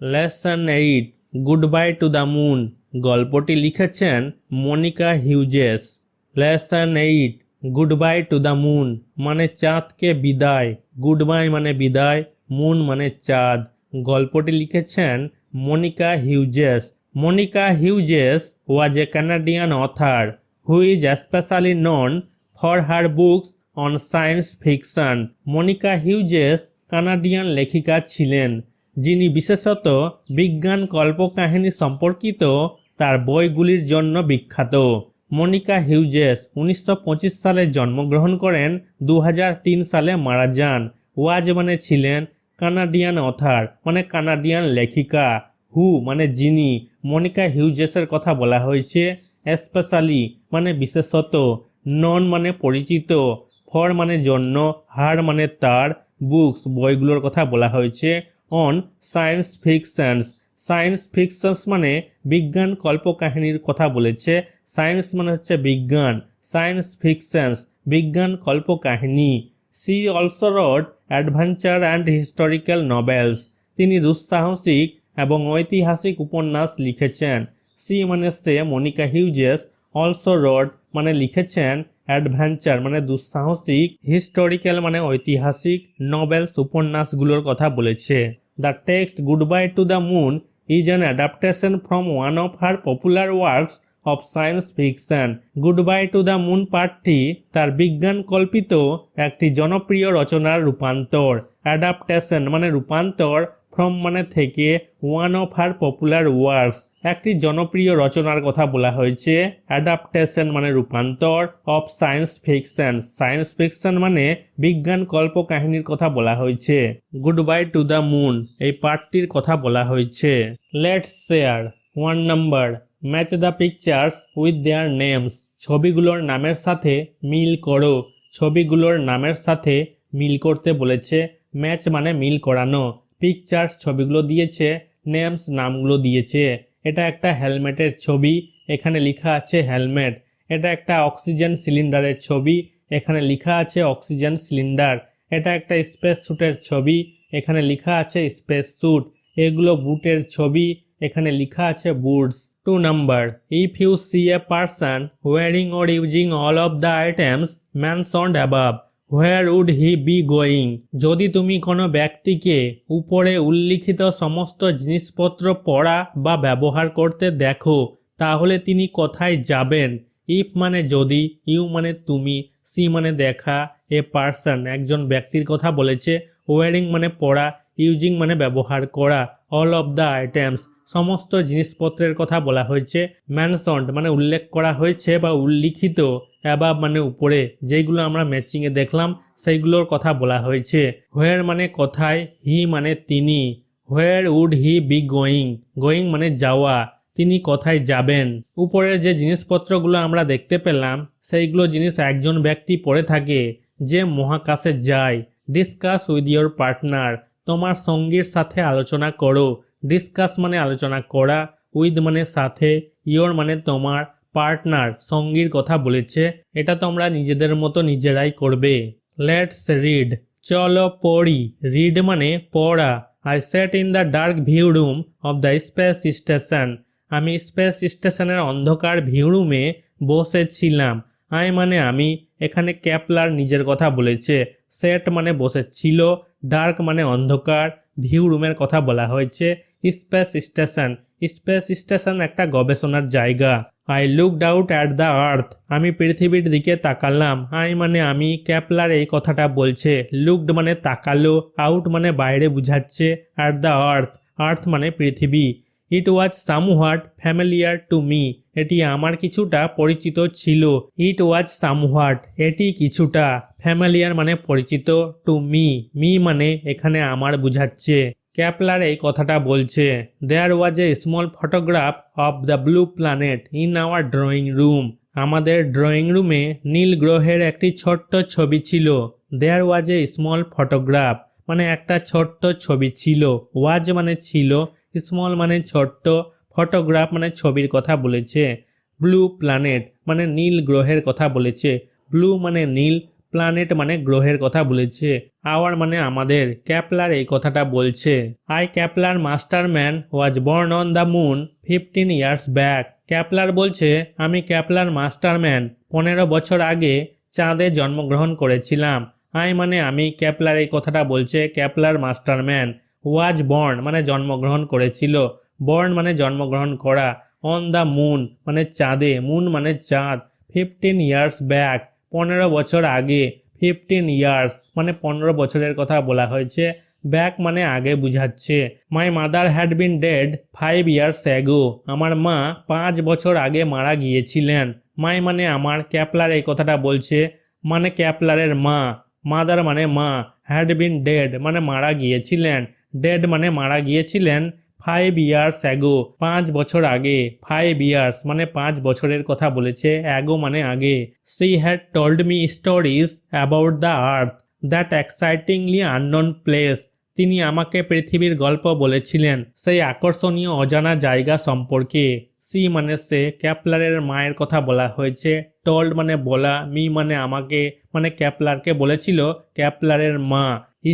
Lesson 8 goodbye to the moon. গল্পটি লিখেছেন Monica Hughes. Lesson 8 goodbye to the moon মানে চাঁদকে বিদায়, গুড বাই মানে বিদায়, মুন মানে চাঁদ। গল্পটি লিখেছেন Monica Hughes. Monica Hughes was a Canadian author who is specially known for her books on science fiction. Monica Hughes Canadian লেখিকা ছিলেন যিনি বিশেষত বিজ্ঞান কল্পকাহিনী সম্পর্কিত তার বইগুলির জন্য বিখ্যাত। মনিকা হিউজেস 1925 সালে জন্মগ্রহণ করেন, 2003 সালে মারা যান। ওয়াজ মানে ছিলেন, কানাডিয়ান অথার মানে কানাডিয়ান লেখিকা, হু মানে যিনি। মনিকা হিউজেসের কথা বলা হয়েছে। স্পেশালি মানে বিশেষত, নন মানে পরিচিত, ফর মানে জন্য, হার মানে তার, বুকস বইগুলোর কথা বলা হয়েছে, on science fictions. Science fictions মানে বিজ্ঞান কল্পকাহিনীর কথা বলেছে। সায়েন্স মানে হচ্ছে বিজ্ঞান, সায়েন্স ফিকশনস বিজ্ঞান কল্পকাহিনী। She also wrote adventure and historical novels. তিনি দুঃসাহসিক এবং ঐতিহাসিক উপন্যাস লিখেছেন। সি মানে সে, মনিকা হিউজেস। অলসো রট মানে লিখেছেন, অ্যাডভেঞ্চার মানে দুঃসাহসিক, হিস্টোরিক্যাল মানে ঐতিহাসিক, নভেলস উপন্যাসগুলোর কথা বলেছে। The text good bye to the moon is an adaptation from one of her popular works of science fiction. Good bye to the moon পাঠটি তার বিজ্ঞান কল্পিত একটি জনপ্রিয় রচনার রূপান্তর। অ্যাডাপ্টেশন মানে রূপান্তর, ফ্রম মানে থেকে, one of her popular works একটি জনপ্রিয় রচনার কথা বলা হয়েছে। অ্যাডাপ্টেশন মানে রূপান্তর, of science fiction, science fiction মানে বিজ্ঞান কল্পকাহিনীর কথা বলা হয়েছে। Good bye to the moon এই পার্টটির কথা বলা হয়েছে। Let's share. 1 number, match the pictures with their names. ছবিগুলোর নামের সাথে মিল করো। ছবিগুলোর নামের সাথে মিল করতে বলেছে। ম্যাচ মানে মিল করানো, পিকচার্স ছবিগুলো দিয়েছে, নেমস নামগুলো দিয়েছে। এটা একটা হেলমেটের ছবি, এখানে লেখা আছে হেলমেট। এটা একটা অক্সিজেন সিলিন্ডারের ছবি, এখানে লেখা আছে অক্সিজেন সিলিন্ডার। এটা একটা স্পেস স্যুটের ছবি, এখানে লেখা আছে স্পেস স্যুট। এগুলো বুটের ছবি, এখানে লেখা আছে boots. 2 number, if you see a person wearing or using all of the items mentioned above, where would he be going. যদি তুমি কোনো ব্যক্তিকে উপরে উল্লিখিত সমস্ত জিনিসপত্র পড়া বা ব্যবহার করতে দেখো, তাহলে তিনি কোথায় যাবেন? ইফ মানে যদি, ইউ মানে তুমি, সি মানে দেখা, এ পারসন একজন ব্যক্তির কথা বলেছে, ওয়ারিং মানে পড়া, ইউজিং মানে ব্যবহার করা, অল অফ দ্য আইটেমস সমস্ত জিনিসপত্রের কথা বলা হয়েছে, মেনশনড মানে উল্লেখ করা হয়েছে বা উল্লিখিত, অ্যাবাভ মানে উপরে, যেগুলো আমরা ম্যাচিংয়ে দেখলাম সেইগুলোর কথা বলা হয়েছে। হোয়ার মানে কোথায়, হি মানে তিনি, where would he be going, going মানে যাওয়া, তিনি কোথায় যাবেন। উপরের যে জিনিসপত্রগুলো আমরা দেখতে পেলাম সেইগুলো জিনিস একজন ব্যক্তি পড়ে থাকে যে মহাকাশে যায়। ডিসকাস উইথ ইয়োর পার্টনার, তোমার সঙ্গীর সাথে আলোচনা করো। ডিসকাস মানে আলোচনা করা, উইথ মানে সাথে, ইয়োর মানে তোমার, পার্টনার সঙ্গীর কথা বলেছে। এটা তোমরা নিজেদের মতো নিজেরাই করবে। লেটস রিড, চলো পড়ি। রিড মানে পড়া। I set in the dark view room of the space station. আমি স্পেস স্টেশনের অন্ধকার ভিউ রুমে বসেছিলাম। আই মানে আমি, এখানে ক্যাপলার নিজের কথা বলেছে। সেট মানে বসেছিল, ডার্ক মানে অন্ধকার, ভিউ রুমের কথা বলা হয়েছে। স্পেস স্টেশন, স্পেস স্টেশন একটা গবেষণার জায়গা। I looked out at the earth, আমি পৃথিবীর দিকে তাকালাম। আই মানে আমি, ক্যাপলার এই কথাটা বলছে। লুকড মানে তাকালো, আউট মানে বাইরে বুঝাচ্ছে, অ্যাট দ্য আর্থ, আর্থ মানে পৃথিবী। ইট ওয়াজ সামহাট ফ্যামিলিয়ার টু মি, এটি আমার কিছুটা পরিচিত ছিল। ইট ওয়াজ সামহাট এটি কিছুটা, ফ্যামিলিয়ার মানে পরিচিত, টু মি, মি মানে এখানে আমার বুঝাচ্ছে। ক্যাপলার এই কথাটা বলছে। There was a small photograph of the blue planet in our drawing room, আমাদের ড্রয়িং রুমে নীল গ্রহের একটি ছোট্ট ছবি ছিল। দেয়ার ওয়াজ এ স্মল ফটোগ্রাফ মানে একটা ছোট্ট ছবি ছিল। ওয়াজ মানে ছিল, স্মল মানে ছোট্ট, ফটোগ্রাফ মানে ছবির কথা বলেছে। ব্লু প্ল্যানেট মানে নীল গ্রহের কথা বলেছে। ব্লু মানে নীল, প্ল্যানেট মানে গ্রহের কথা বলেছে, আওয়ার মানে আমাদের, ক্যাপলার এই কথাটা বলছে। I Kepler Masterman was born on the moon 15 years back. Kepler বলছে আমি ক্যাপলার মাস্টারম্যান 15 বছর আগে চাঁদে জন্মগ্রহণ করেছিলাম। আই মানে আমি, ক্যাপলার এই কথাটা বলছে, ক্যাপলার মাস্টারম্যান ওয়াজ বর্ন মানে জন্মগ্রহণ করেছিল, বর্ন মানে জন্মগ্রহণ করা, অন দ্য মুন মানে চাঁদে, মুন মানে চাঁদ, 15 ইয়ার্স ব্যাক 15 বছর আগে, 15 ইয়ার্স মানে 15 বছরের কথা বলা হয়েছে, ব্যাক মানে আগে বুঝাচ্ছে। My mother had been dead 5 years ago. আমার মা 5 বছর আগে মারা গিয়েছিলেন। মাই মানে আমার, ক্যাপলার এই কথাটা বলছে, মানে ক্যাপলারের মা, মাদার মানে মা, হ্যাড বিন ডেড মানে মারা গিয়েছিলেন, ডেড মানে মারা গিয়েছিলেন, 5 ইয়ার্স অ্যাগো 5 বছর আগে, 5 ইয়ার্স মানে 5 বছরের কথা বলেছে, অ্যাগো মানে আগে। She had told me stories about the earth that excitingly unknown place. তিনি আমাকে পৃথিবীর গল্প বলেছিলেন সেই আকর্ষণীয় অজানা জায়গা সম্পর্কে। সি মানে সে, ক্যাপলারের মায়ের কথা বলা হয়েছে, টোল্ড মানে বলা, মি মানে আমাকে, মানে ক্যাপলারকে বলেছিল ক্যাপলারের মা।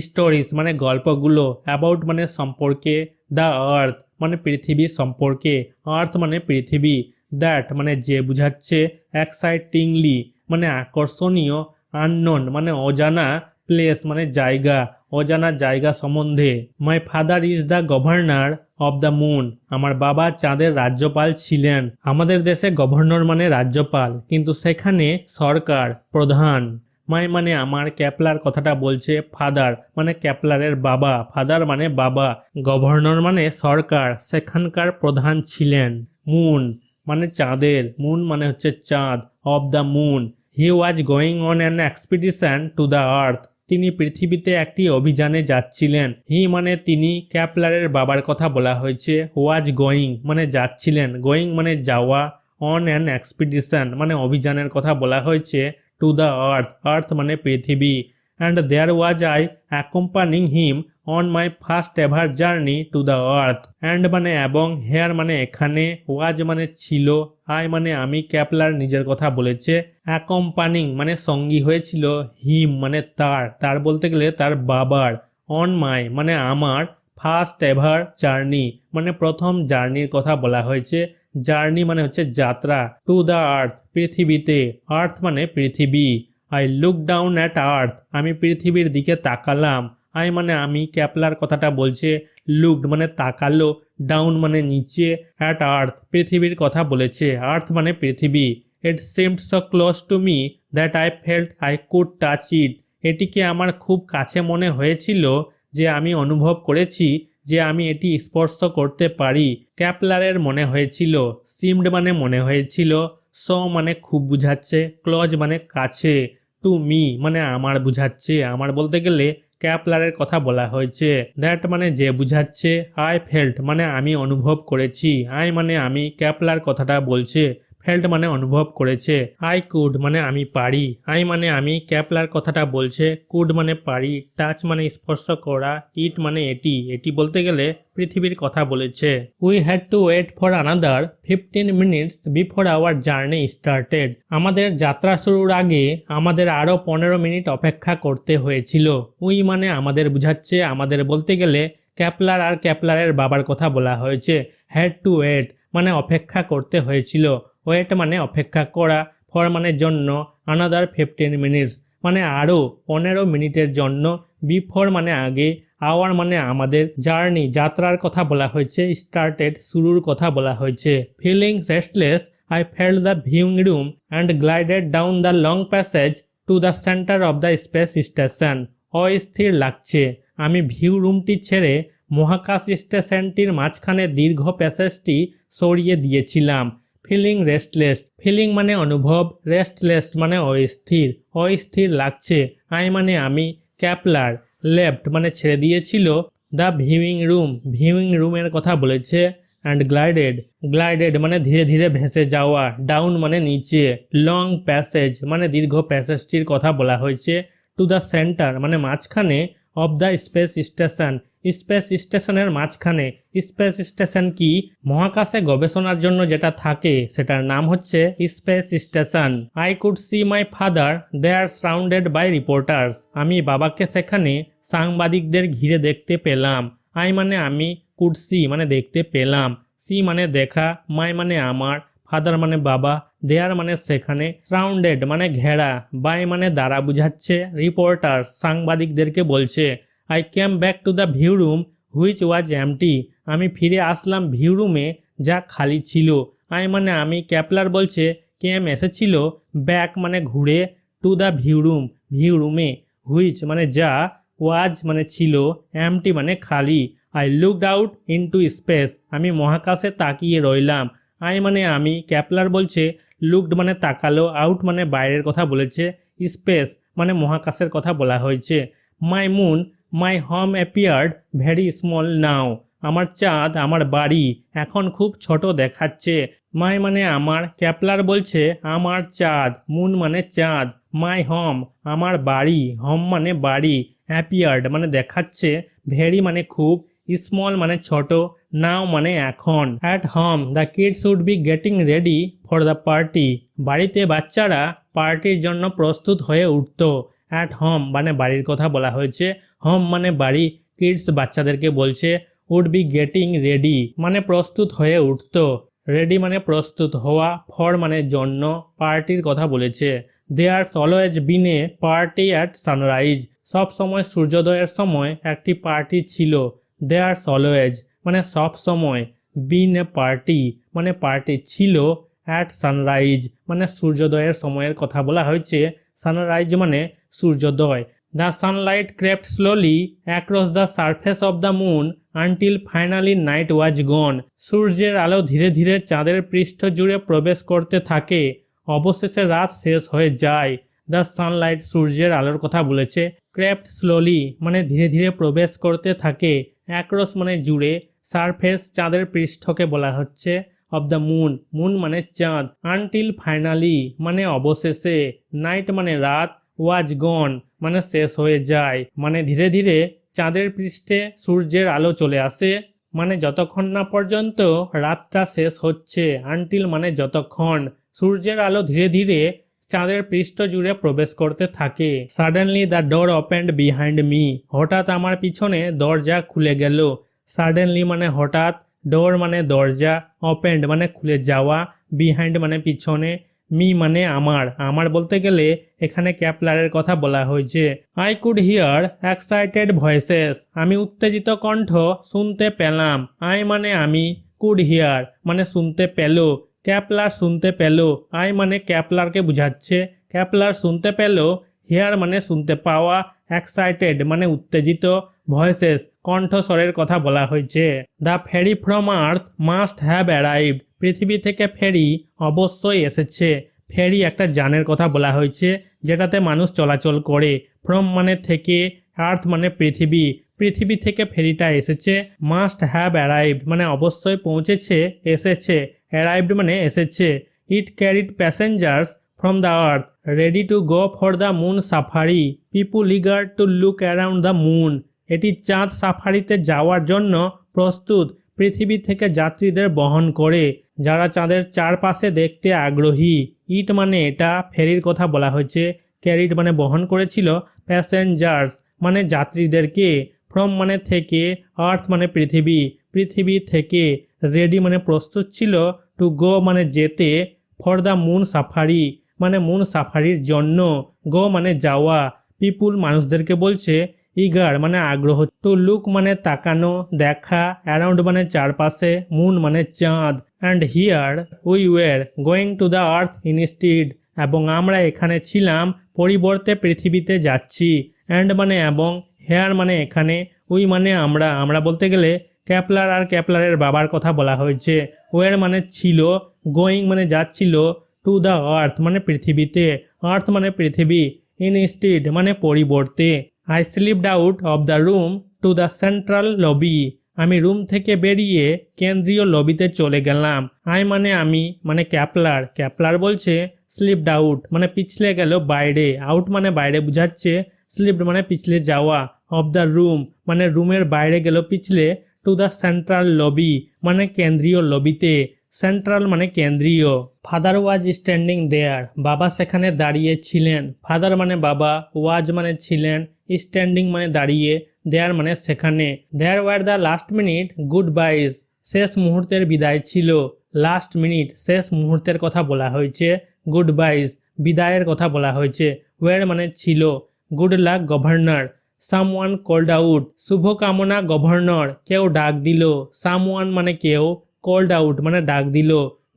স্টোরিজ মানে গল্পগুলো, অ্যাবাউট মানে সম্পর্কে, দ্য আর্থ মানে পৃথিবী সম্পর্কে, আর্থ মানে পৃথিবী, দ্যাট মানে যে বুঝাচ্ছে, এক্সাইটিংলি মানে আকর্ষণীয়, আননোন মানে অজানা, প্লেস মানে জায়গা, অজানা জায়গা সম্বন্ধে। My father is the governor of the moon. আমার বাবা চাঁদের রাজ্যপাল ছিলেন। আমাদের দেশে গভর্নর মানে রাজ্যপাল, কিন্তু সেখানে সরকার, প্রধান। মাই মানে আমার, ক্যাপলার কথাটা বলছে, ফাদার মানে ক্যাপলারের বাবা, ফাদার মানে বাবা, গভর্নর মানে সরকার, সেখানকার প্রধান ছিলেন। মুন মানে চাঁদের, মুন মানে হচ্ছে চাঁদ, of the moon. He was going on an expedition two the আর্থ। তিনি পৃথিবীতে একটি অভিযানে যাচ্ছিলেন। হি মানে তিনি, ক্যাপলারের বাবার কথা বলা হয়েছে, ওয়াজ গোয়িং মানে যাচ্ছিলেন, গোয়িং মানে যাওয়া, অন অ্যান এক্সপিডিশন মানে অভিযানের কথা বলা হয়েছে, টু দ্য আর্থ, আর্থ মানে পৃথিবী। And there was I accompanying him on my first ever journey to the Earth. And মানে এবং, হেয়ার মানে এখানে, ওয়াজ মানে ছিল, আই মানে আমি, ক্যাপলার নিজের কথা বলেছে, অ্যাকম্পানিং মানে সঙ্গী হয়েছিল, হিম মানে তার, তার বলতে গেলে তার বাবার, অন মাই মানে আমার, ফার্স্ট এভার জার্নি মানে প্রথম জার্নির কথা বলা হয়েছে, জার্নি মানে হচ্ছে যাত্রা, টু দ্য আর্থ পৃথিবীতে, আর্থ মানে পৃথিবী। আই লুক ডাউন অ্যাট আর্থ, আমি পৃথিবীর দিকে তাকালাম, আই মানে আমি, ক্যাপলার কথাটা বলছে, লুকড মানে তাকালো, ডাউন মানে নিচে, অ্যাট আর্থ পৃথিবীর কথা বলেছে, আর্থ মানে পৃথিবী। ইট seemed so close to me that I felt I could touch it. এটিকে আমার খুব কাছে মনে হয়েছিল যে আমি অনুভব করেছি যে আমি এটি স্পর্শ করতে পারি। ক্যাপলারের মনে হয়েছিল, সিমড মানে মনে হয়েছিল, সো মানে খুব বুঝাচ্ছে, ক্লোজ মানে কাছে, টু মি মানে আমার বুঝাচ্ছে, আমার বলতে গেলে ক্যাপলারের কথা বলা হয়েছে। দ্যাট মানে যে বুঝাচ্ছে, আই ফেল্ট মানে আমি অনুভব করেছি, আই মানে আমি, ক্যাপলার কথাটা বলছে, ফেল্ট মানে অনুভব করেছে। আই কুড মানে আমি পারি, আই মানে আমি, ক্যাপলার কথাটা বলছে, কুড মানে পারি, টাচ মানে স্পর্শ করা, ইট মানে এটি, এটি বলতে গেলে পৃথিবীর কথা বলেছে। We had to wait for another 15 minutes before our journey started. আমাদের যাত্রা শুরুর আগে আমাদের আরও 15 মিনিট অপেক্ষা করতে হয়েছিল। উই মানে আমাদের বুঝাচ্ছে, আমাদের বলতে গেলে ক্যাপলার আর ক্যাপলারের বাবার কথা বলা হয়েছে। হ্যাড টু ওয়েট মানে অপেক্ষা করতে হয়েছিল, ওয়েট মানে অপেক্ষা করা, ফর মানে জন্য, আনাদার 15 মিনিটস মানে আরও 15 মিনিটের জন্য, বিফোর মানে আগে, আওয়ার মানে আমাদের, জার্নি যাত্রার কথা বলা হয়েছে, স্টার্টেড শুরুর কথা বলা হয়েছে। Feeling restless I felt the viewing room and glided down the long passage to the centre of the space station. অস্থির লাগছে, আমি ভিউ রুমটি ছেড়ে মহাকাশ স্টেশনটির মাঝখানে দীর্ঘ প্যাসেজটি সরিয়ে দিয়েছিলাম। ফিলিং রেস্টলেস, ফিলিং মানে অনুভব, রেস্টলেস মানে অস্থির, অস্থির লাগছে, আই মানে আমি, ক্যাপলার, লেফট মানে ছেড়ে দিয়েছিল, দ্য ভিউইং রুম ভিউইং রুমের কথা বলেছে, অ্যান্ড গ্লাইডেড, গ্লাইডেড মানে ধীরে ধীরে ভেসে যাওয়া, ডাউন মানে নিচে, লং প্যাসেজ মানে দীর্ঘ প্যাসেজটির কথা বলা হয়েছে, টু দ্য সেন্টার মানে মাঝখানে, of the space station space স্টেশনের মাঝখানে। স্পেস স্টেশন কি? মহাকাশে গবেষণার জন্য যেটা থাকে সেটার নাম হচ্ছে space station. I could see my father there surrounded by reporters. আমি বাবাকে সেখানে সাংবাদিকদের ঘিরে দেখতে পেলাম। আই মানে আমি, কুড সি মানে দেখতে পেলাম, সি মানে দেখা, মাই মানে আমার, ফাদার মানে বাবা, দেয়ার মানে সেখানে, সারাউন্ডেড মানে ঘেরা, বাই মানে দ্বারা বুঝাচ্ছে, রিপোর্টার্স সাংবাদিকদেরকে বলছে। I came back to the view room which was empty. আমি ফিরে আসলাম ভিউ রুমে যা খালি ছিল। আই মানে আমি, ক্যাপলার বলছে কেম এসেছিল, ব্যাক মানে ঘুরে, to the view room view রুমে, হুইচ মানে যা, ওয়াজ মানে ছিল, এমটি মানে খালি। I looked out into space. আমি মহাকাশে তাকিয়ে রইলাম। আই মানে আমি, ক্যাপলার বলছে লুকড মানে তাকালো, আউট মানে বাইরের কথা বলেছে, স্পেস মানে মহাকাশের কথা বলা হয়েছে। My moon my home appeared very small now. আমার চাঁদ, আমার বাড়ি এখন খুব ছোট দেখাচ্ছে। মাই মানে আমার, ক্যাপলার বলছে আমার চাঁদ, মুন মানে চাঁদ, মাই হোম আমার বাড়ি, হোম মানে বাড়ি, অ্যাপিয়ার্ড মানে দেখাচ্ছে, ভেরি মানে খুব, স্মল মানে ছোট, নাও মানে এখন। At home the kids would be getting ready for the party. বাড়িতে বাচ্চারা পার্টির জন্য প্রস্তুত হয়ে উঠত। অ্যাট হোম মানে বাড়ির কথা বলা হয়েছে, হোম মানে বাড়ি, কিডস বাচ্চাদেরকে বলছে, উড বি গেটিং রেডি মানে প্রস্তুত হয়ে উঠত, রেডি মানে প্রস্তুত হওয়া, ফর মানে জন্য, পার্টির কথা বলেছে। There's always been a party at sunrise. সব সময় সূর্যোদয়ের সময় একটি পার্টি ছিল। দেয়ার্স অলওয়েজ মানে সব সময়, বিন এ পার্টি মানে পার্টি ছিল, অ্যাট সানরাইজ মানে সূর্যোদয়ের সময়ের কথা বলা হয়েছে, সানরাইজ মানে সূর্যোদয়। The sunlight crept slowly across the surface of the moon until finally night was gone. সূর্যের আলো ধীরে ধীরে চাঁদের পৃষ্ঠ জুড়ে প্রবেশ করতে থাকে, অবশেষে রাত শেষ হয়ে যায়। দ্য সানলাইট সূর্যের আলোর কথা বলেছে, ক্রেপ্ট স্লোলি মানে ধীরে ধীরে প্রবেশ করতে থাকে, অ্যাক্রস মানে জুড়ে, সারফেস চাঁদের পৃষ্ঠকে বলা হচ্ছে, অব দ্য মুন মুন মানে চাঁদ, আনটিল ফাইনালি মানে অবশেষে, নাইট মানে রাত, ওয়াজ গন মানে শেষ হয়ে যায়, মানে ধীরে ধীরে চাঁদের পৃষ্ঠে সূর্যের আলো চলে আসে, মানে যতক্ষণ না পর্যন্ত রাতটা শেষ হচ্ছে, আনটিল মানে যতক্ষণ, সূর্যের আলো ধীরে ধীরে চাঁদের পৃষ্ঠ জুড়ে প্রবেশ করতে থাকে। Suddenly the door opened behind me. হঠাৎ আমার পিছনে দরজা খুলে গেল। সাডেনলি মানে হঠাৎ, ডোর মানে দরজা, ওপেন্ড মানে খুলে যাওয়া, বিহাইন্ড মানে পিছনে, মি মানে আমার, আমার বলতে গেলে এখানে ক্যাপলারের কথা বলা হয়েছে। I could hear excited voices. আমি উত্তেজিত কণ্ঠ শুনতে পেলাম। আই মানে আমি, কুড হিয়ার মানে শুনতে পেল, ক্যাপলার শুনতে পেল। আই মানে ক্যাপলারকে বুঝাচ্ছে, ক্যাপলার শুনতে পেল, হিয়ার মানে শুনতে পাওয়া, এক্সাইটেড মানে উত্তেজিত, ভয়েসেস কণ্ঠস্বরের কথা বলা হয়েছে। The ferry from Earth must have arrived. পৃথিবী থেকে ফেরি অবশ্যই এসেছে। ফেরি একটা যানের কথা বলা হয়েছে যেটাতে মানুষ চলাচল করে। ফ্রম মানে থেকে, আর্থ মানে পৃথিবী, পৃথিবী থেকে ফেরিটা এসেছে। মাস্ট হ্যাভ অ্যারাইভড মানে অবশ্যই পৌঁছেছে, এসেছে, অ্যারাইভড মানে এসেছে। It carried passengers from the earth ready to go for the moon safari, people eager to look around the moon. এটি চাঁদ সাফারিতে যাওয়ার জন্য প্রস্তুত, পৃথিবী থেকে যাত্রীদের বহন করে, যারা চাঁদের চারপাশে দেখতে আগ্রহী। ইট মানে এটা, ফেরির কথা বলা হয়েছে, ক্যারিড মানে বহন করেছিল, প্যাসেঞ্জার্স মানে যাত্রীদেরকে, ফ্রম মানে থেকে, আর্থ মানে পৃথিবী, পৃথিবী থেকে, রেডি মানে প্রস্তুত ছিল, টু গো মানে যেতে, ফর দ্য মুন সাফারি মানে মুন সাফারির জন্য, গো মানে যাওয়া, পিপুল মানুষদেরকে বলছে, ইগার মানে আগ্রহ, টু লুক মানে তাকানো, দেখা, অ্যারাউন্ড মানে চারপাশে, মুন মানে চাঁদ, and here we were going to the earth instead. এবং আমরা এখানে ছিলাম, পরিবর্তে পৃথিবীতে যাচ্ছি। অ্যান্ড মানে এবং, হেয়ার মানে এখানে, উই মানে আমরা, আমরা বলতে গেলে ক্যাপলার আর ক্যাপলারের বাবার কথা বলা হয়েছে। ওয়ার মানে ছিল, গোয়িং মানে যাচ্ছিল, টু দ্য আর্থ মানে পৃথিবীতে, আর্থ মানে পৃথিবী, ইনস্টিড মানে পরিবর্তে। I slipped out of the room to the central lobby. আমি রুম থেকে বেরিয়ে কেন্দ্রীয় লবিতে চলে গেলাম। আই মানে আমি, মানে ক্যাপলার, ক্যাপলার বলছে স্লিপড আউট মানে পিছলে গেল বাইরে, আউট মানে বাইরে বুঝাচ্ছে, স্লিপড মানে পিছলে যাওয়া, অফ দ্য রুম মানে রুমের বাইরে গেল পিছলে, টু দ্য সেন্ট্রাল লবি মানে কেন্দ্রীয় লবিতে, সেন্ট্রাল মানে কেন্দ্রীয়। ফাদার ওয়াজ স্ট্যান্ডিং দেয়ার বাবা সেখানে দাঁড়িয়ে ছিলেন, ফাদার মানে বাবা, ওয়াজ মানে ছিলেন, স্ট্যান্ডিং মানে দাঁড়িয়ে, দেয়ার মানে সেখানে। There were the last minute goodbyes শেষ মুহূর্তের বিদায় ছিল, লাস্ট মিনিট শেষ মুহূর্তের কথা বলা হয়েছে, গুড বাইজ বিদায়ের কথা বলা হয়েছে, ওয়ার মানে ছিল। Good luck governor someone called out শুভকামনা গভর্নর কেউ ডাক দিল, সামওয়ান মানে কেউ, কল্ড আউট মানে ডাক দিল,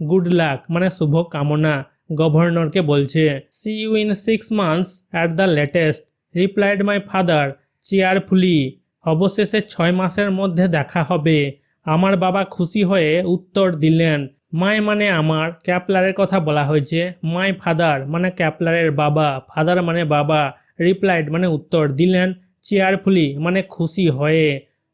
গুড লাক মানে শুভ কামনা গভর্নরকে বলছে। See you in 6 months at the latest replied my father cheerfully অবশেষে 6 মাসের মধ্যে দেখা হবে, আমার বাবা খুশি হয়ে উত্তর দিলেন। মাই মানে আমার, ক্যাপলারের কথা বলা হয়েছে, মাই ফাদার মানে ক্যাপলারের বাবা, ফাদার মানে বাবা, রিপ্লাইড মানে উত্তর দিলেন, চেয়ারফুলি মানে খুশি হয়ে।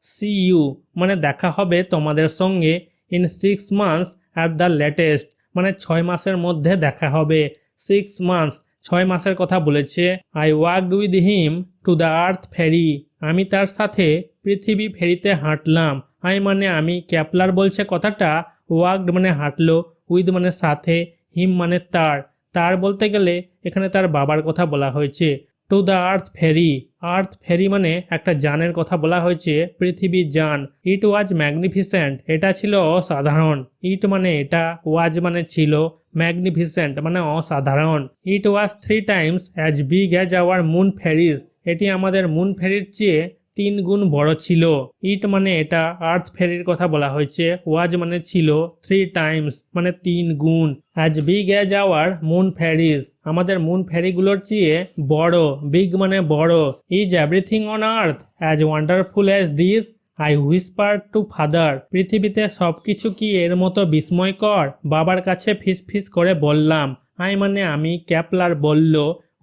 সি ইউ মানে দেখা হবে তোমাদের সঙ্গে, in 6 months at the latest মানে 6 মাসের মধ্যে দেখা হবে। 6 months 6 মাসের কথা বলেছে। I walked with him to the earth ferry আমি তার সাথে পৃথিবী ফেরিতে হাঁটলাম। আই মানে আমি, ক্যাপলার বলছে কথাটা, ওয়াকড মানে হাঁটলো, উইথ মানে সাথে, হিম মানে তার, তার বলতে গেলে এখানে তার বাবার কথা বলা হয়েছে। টু দ্য আর্থ ফেরি মানে একটা যানের কথা বলা হয়েছে, পৃথিবীর যান। ইট ওয়াজ ম্যাগনিফিসেন্ট এটা ছিল অসাধারণ, ইট মানে এটা, ওয়াজ মানে ছিল, ম্যাগনিফিসেন্ট মানে অসাধারণ। It was 3 times as big as our moon ferries এটি আমাদের মুন ফেরির চেয়ে 3 গুণ বড় ছিল। ইট মানে এটা, আর্থ ফেরির কথা বলা হয়েছে, ওয়াজ মানে ছিল, 3 times মানে 3 গুণ, as big as our moon ferries আমাদের মুন ফেরিগুলোর চেয়ে বড়, বিগ মানে বড়। Is everything on earth as wonderful as this I whisper to father পৃথিবীতে সবকিছু কি এর মতো বিস্ময়কর, বাবার কাছে ফিসফিস করে বললাম। আই মানে আমি, ক্যাপলার বলল,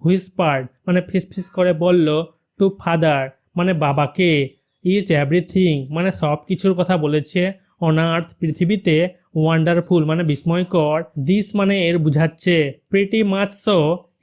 হুইসপার্ড মানে ফিসফিস করে বলল, টু ফাদার মানে বাবাকে। ইজ এভরিথিং মানে সব কিছুর কথা বলেছে, অন আর্থ পৃথিবীতে, ওয়ান্ডারফুল মানে বিস্ময়কর, দিস মানে এর বুঝাচ্ছে, pretty much so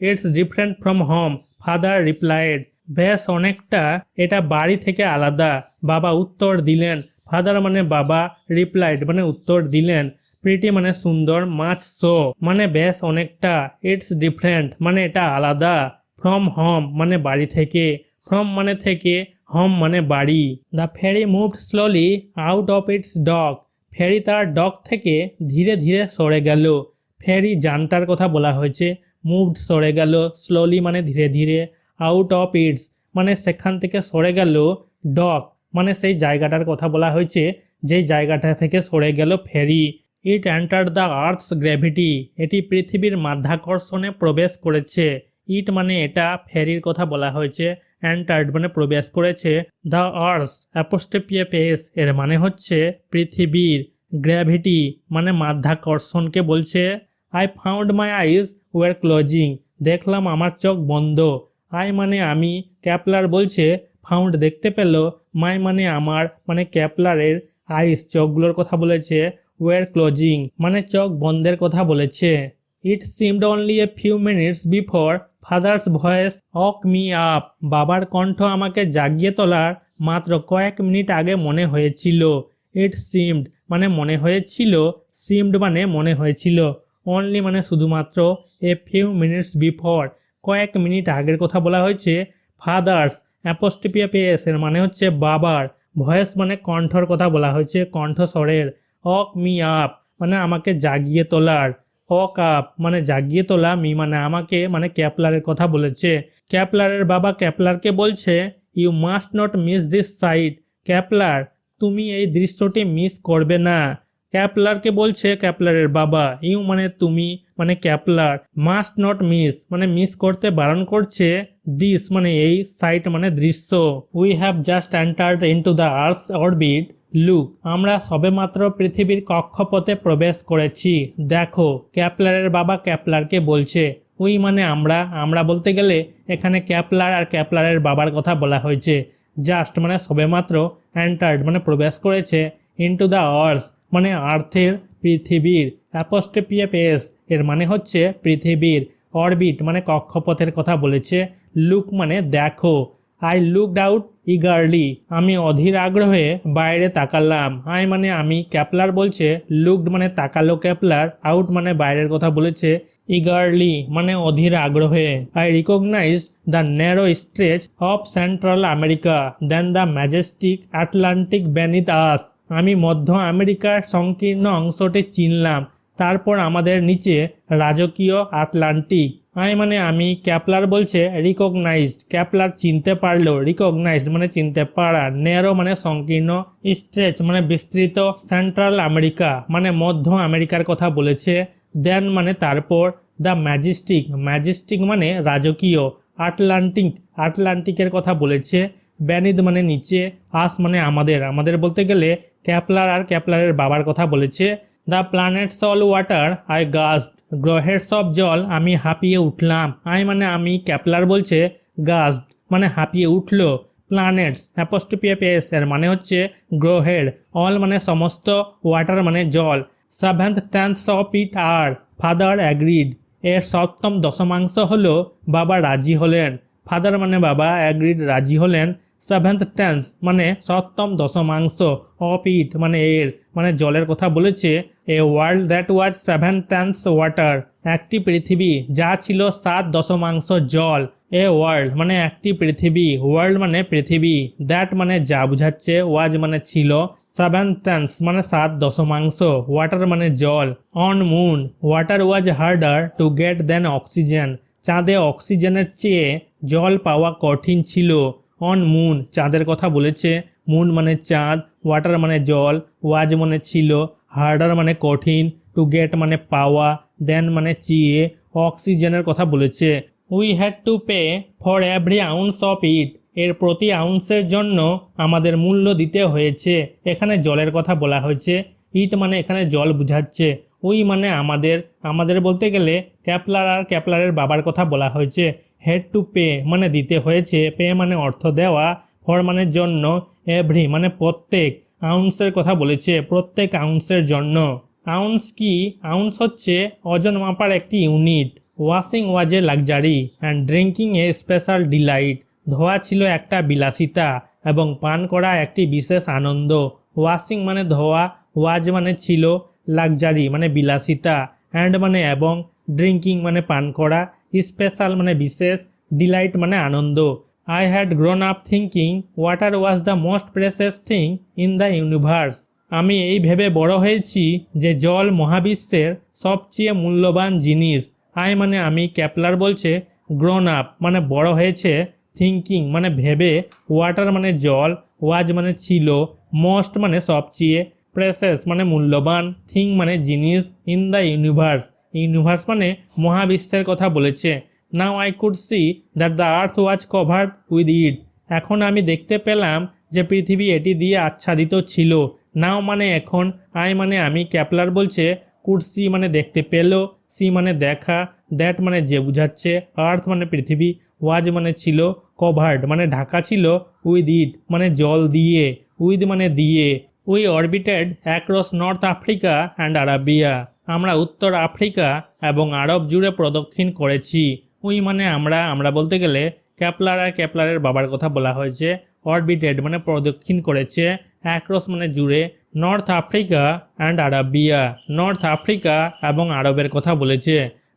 it's different from home father replied বেশ অনেকটা এটা বাড়ি থেকে আলাদা, বাবা উত্তর দিলেন। ফাদার মানে বাবা, রিপ্লাইড মানে উত্তর দিলেন, প্রিটি মানে সুন্দর, মাচ সো মানে বেশ অনেকটা, ইটস ডিফারেন্ট মানে এটা আলাদা, ফ্রম হোম মানে বাড়ি থেকে, ফ্রম মানে থেকে, হোম মানে বাড়ি। The ferry moved slowly out of its dock ferry তার ডক থেকে ধীরে ধীরে সরে গেল। ফেরি যানটার কথা বলা হয়েছে, মুভড সরে গেল, স্লোলি মানে ধীরে ধীরে, আউট অফ ইটস মানে সেখান থেকে সরে গেল, ডক মানে সেই জায়গাটার কথা বলা হয়েছে, যেই জায়গাটা থেকে সরে গেল ফেরি। ইট এন্টার্ড দ্য আর্থস গ্র্যাভিটি এটি পৃথিবীর মাধ্যাকর্ষণে প্রবেশ করেছে। ইট মানে এটা, ফেরির কথা বলা হয়েছে, এন্টার্ড মানে প্রবেশ করেছে, দ্য আর্থস অ্যাপোস্ট্রোপিএস এর মানে হচ্ছে পৃথিবীর, গ্র্যাভিটি মানে মাধ্যাকর্ষণকে বলছে। I found my eyes were closing দেখলাম আমার চোখ বন্ধ। আই মানে আমি, ক্যাপলার বলছে, ফাউন্ড দেখতে পেল, মাই মানে আমার মানে ক্যাপলারের, আইস চোখগুলোর কথা বলেছে, ওয়ার ক্লোজিং মানে চোখ বন্ধের কথা বলেছে। ইট seemed only a few minutes before father's voice অক মি আপ বাবার কণ্ঠ আমাকে জাগিয়ে তোলার মাত্র কয়েক মিনিট আগে মনে হয়েছিল। ইট সিমড মানে মনে হয়েছিল, সিমড মানে মনে হয়েছিল, অনলি মানে শুধুমাত্র, এ ফিউ মিনিটস বিফোর কয়েক মিনিট আগের কথা বলা হয়েছে। ফাদার্স অ্যাপোস্ট্রোপিএস এর মানে হচ্ছে বাবার, ভয়েস মানে কণ্ঠর কথা বলা হয়েছে, কণ্ঠস্বরের, অক মি আপ মানে আমাকে জাগিয়ে তোলার, অক আপ মানে জাগিয়ে তোলা, মি মানে আমাকে মানে ক্যাপলারের কথা বলেছে। ক্যাপলারের বাবা ক্যাপলারকে বলছে, you must not miss this sight Kepler তুমি এই দৃশ্যটি মিস করবে না। ক্যাপলারকে বলছে ক্যাপলারের বাবা, ইউ মানে তুমি মানে ক্যাপলার, মাস্ট নট মিস মানে মিস করতে বারণ করছে, দিস মানে এই, সাইট মানে দৃশ্য। We have just entered into the earths orbit look আমরা সবেমাত্র পৃথিবীর কক্ষপথে প্রবেশ করেছি, দেখো। ক্যাপলারের বাবা ক্যাপলারকে বলছে, উই মানে আমরা, আমরা বলতে গেলে এখানে ক্যাপলার আর ক্যাপলারের বাবার কথা বলা হয়েছে। জাস্ট মানে সবেমাত্র, এন্টার্ড মানে প্রবেশ করেছে, ইনটু দ্য আর্থস মানে আর্থের, পৃথিবীর, অ্যাপোস্ট্রোপিএস এর মানে হচ্ছে পৃথিবীর, অরবিট মানে কক্ষপথের কথা বলেছে, লুক মানে দেখো। আই লুকড আউট ইগারলি, আমি অধীর আগ্রহে বাইরে তাকালাম। আই মানে আমি, ক্যাপলার বলছে লুকড মানে তাকালো ক্যাপলার, আউট মানে বাইরের কথা বলেছে, ইগারলি মানে অধীর আগ্রহে। I recognise the narrow stretch of Central America then the majestic Atlantic beneath us, আমি মধ্য আমেরিকার সংকীর্ণ অংশটি চিনলাম, তারপর আমাদের নিচে রাজকীয় আটলান্টিক। আই মানে আমি, ক্যাপলার বলছে রিকগনাইজড, ক্যাপলার চিনতে পারলো, রিকগনাইজড মানে চিনতে পারা, ন্যারো মানে সংকীর্ণ, স্ট্রেচ মানে বিস্তৃত, সেন্ট্রাল আমেরিকা মানে মধ্য আমেরিকার কথা বলেছে, দেন মানে তারপর, দ্য ম্যাজেস্টিক, ম্যাজেস্টিক মানে রাজকীয়, আটলান্টিক, আটলান্টিকের কথা বলেছে, বেনিথ মানে নিচে, আস মানে আমাদের, আমাদের বলতে গেলে ক্যাপলার আর ক্যাপলারের বাবার কথা বলেছে। The planet's all water I gasped, গ্রহের সব জল আমি হাঁপিয়ে উঠলাম। আই মানে আমি, ক্যাপলার বলছে গাস্ট মানে হাঁপিয়ে উঠলো, প্ল্যানেটস অ্যাপোস্ট্রোপি এর মানে হচ্ছে গ্রহের, অল মানে সমস্ত, ওয়াটার মানে জল, সেভেন্থ টেন্থ অফ ইট আর ফাদার অ্যাগ্রিড, এর সপ্তম দশমাংশ হলো বাবা রাজি হলেন, ফাদার মানে বাবা, অ্যাগ্রিড রাজি হলেন, সেভেন্থ টেন্স মানে সপ্তম দশমাংশ, অফ ইট মানে এর, মানে জলের কথা বলেছে, a world that was seven tense water, একটি পৃথিবী যা ছিল 7 দশমাংশ জল, এ ওয়ার্ল্ড মানে একটি পৃথিবী, ওয়ার্ল্ড মানে পৃথিবী, দ্যাট মানে যা বুঝাচ্ছে, ওয়াজ মানে ছিল, 7 টেন্স মানে 7 দশমাংশ, ওয়াটার মানে জল, on moon water was harder to get than oxygen, চাঁদে অক্সিজেনের চেয়ে জল পাওয়া কঠিন ছিল, অন মুন চাঁদের কথা বলেছে, মুন মানে চাঁদ, ওয়াটার মানে জল, ওয়াজ মানে ছিল, হার্ডার মানে কঠিন, টু গেট মানে পাওয়া, দেন মানে চেয়ে, অক্সিজেনের কথা বলেছে, we had to pay for every ounce of it, এর প্রতি আউন্সের জন্য আমাদের মূল্য দিতে হয়েছে, এখানে জলের কথা বলা হয়েছে, ইট মানে এখানে জল বুঝাচ্ছে, উই মানে আমাদের, আমাদের বলতে গেলে ক্যাপলার আর ক্যাপলারের বাবার কথা বলা হয়েছে, হেড টু পে মানে দিতে হয়েছে, পে মানে অর্থ দেওয়া, ফর মানে জন্য, এভরি মানে প্রত্যেক, আউন্সের কথা বলেছে প্রত্যেক আউন্সের জন্য। আউন্স কি? আউন্স হচ্ছে ওজন মাপার একটি unit. Washing was a luxury and drinking a special delight, ধোয়া ছিল একটা বিলাসিতা এবং পান করা একটি বিশেষ আনন্দ। ওয়াশিং মানে ধোয়া, ওয়াজ মানে ছিল, লাক্সারি মানে বিলাসিতা, অ্যান্ড মানে এবং, ড্রিঙ্কিং মানে পান করা, স্পেশাল মানে বিশেষ, ডিলাইট মানে আনন্দ। I had grown up thinking water was the most precious thing in the universe. আমি এই ভেবে বড় হয়েছি যে জল মহাবিশ্বের সবচেয়ে মূল্যবান জিনিস। আই মানে আমি, ক্যাপলার বলছে গ্রোন আপ মানে বড় হয়েছে, থিঙ্কিং মানে ভেবে, ওয়াটার মানে জল, ওয়াজ মানে ছিল, মোস্ট মানে সবচেয়ে, প্রেসেস মানে মূল্যবান, থিং মানে জিনিস, ইন দ্য ইউনিভার্স, ইউনিভার্স মানে মহাবিশ্বের কথা বলেছে। Now I could see that the earth was covered with it, এখন আমি দেখতে পেলাম যে পৃথিবী এটি দিয়ে আচ্ছাদিত ছিল। নাও মানে এখন, আই মানে আমি, ক্যাপলার বলছে কুড সি মানে দেখতে পেল, সি মানে দেখা, দ্যাট মানে যে বুঝাচ্ছে, আর্থ মানে পৃথিবী, ওয়াজ মানে ছিল, কভার্ড মানে ঢাকা ছিল, উইথ ইট মানে জল দিয়ে, উইথ মানে দিয়ে। We orbited across North Africa and Arabia, আমরা উত্তর আফ্রিকা এবং আরব জুড়ে প্রদক্ষিণ করেছি। উই মানে আমরা, আমরা বলতে গেলে ক্যাপলার আর ক্যাপলারের বাবার কথা বলা হয়েছে, অরবিটেড মানে প্রদক্ষিণ করেছে, অ্যাক্রস মানে জুড়ে, North Africa and Arabia, North Africa এবং আরবের কথা বলেছে।